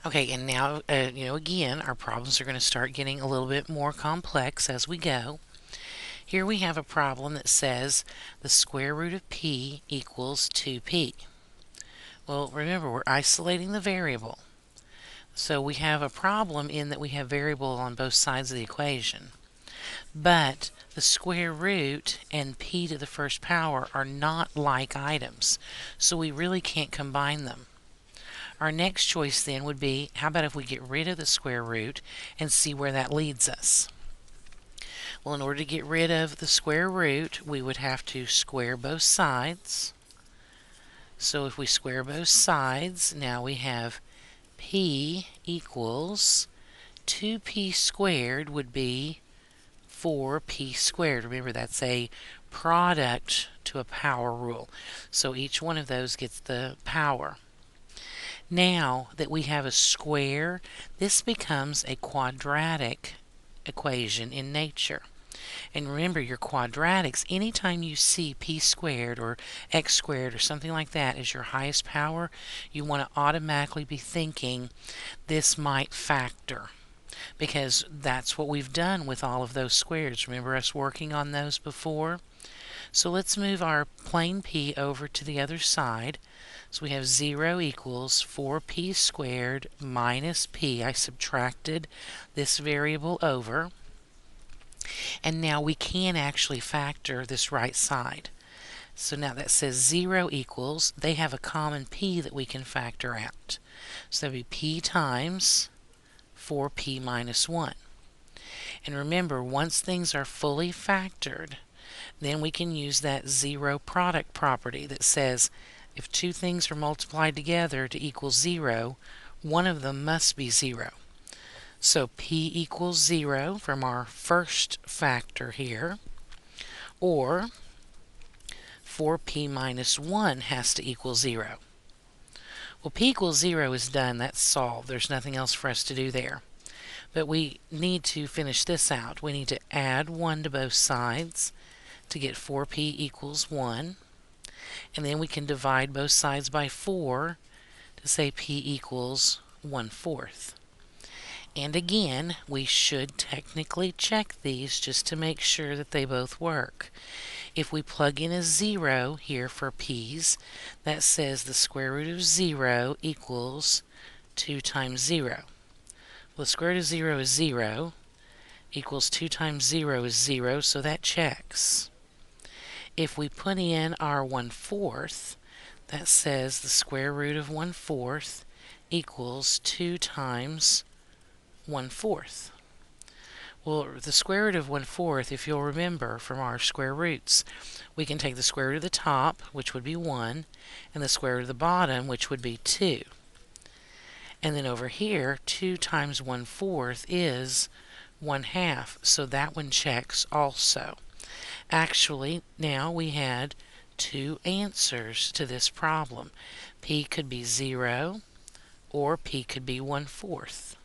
Okay, and now, again, our problems are going to start getting a little bit more complex as we go. Here we have a problem that says the square root of p equals 2p. Well, remember, we're isolating the variable. So we have a problem in that we have variable on both sides of the equation. But the square root and p to the first power are not like items, so we really can't combine them. Our next choice then would be, how about if we get rid of the square root and see where that leads us? Well, in order to get rid of the square root, we would have to square both sides. So if we square both sides, now we have p equals 2p squared would be 4p squared. Remember, that's a product to a power rule. So each one of those gets the power. Now that we have a square, this becomes a quadratic equation in nature. And remember, your quadratics, anytime you see p squared or x squared or something like that as your highest power, you want to automatically be thinking this might factor, because that's what we've done with all of those squares. Remember us working on those before? So let's move our plain p over to the other side. So we have 0 equals 4p squared minus p. I subtracted this variable over. And now we can actually factor this right side. So now that says 0 equals, they have a common p that we can factor out. So that would be p times 4p minus 1. And remember, once things are fully factored, then we can use that zero product property that says if two things are multiplied together to equal 0, one of them must be 0. So p equals 0 from our first factor here, or 4p minus 1 has to equal 0. Well, p equals 0 is done. That's solved. There's nothing else for us to do there. But we need to finish this out. We need to add 1 to both sides to get 4p equals 1. And then we can divide both sides by 4 to say p equals 1/4. And again, we should technically check these just to make sure that they both work. If we plug in a 0 here for p's, that says the square root of 0 equals 2 times 0. Well, the square root of 0 is 0, equals 2 times 0 is 0, so that checks. If we put in our 1/4, that says the square root of 1/4 equals 2 times 1/4. Well, the square root of 1/4, if you'll remember from our square roots, we can take the square root of the top, which would be 1, and the square root of the bottom, which would be 2. And then over here, 2 times 1/4 is 1/2, so that one checks also. Actually, now we had two answers to this problem. P could be 0 or P could be 1/4.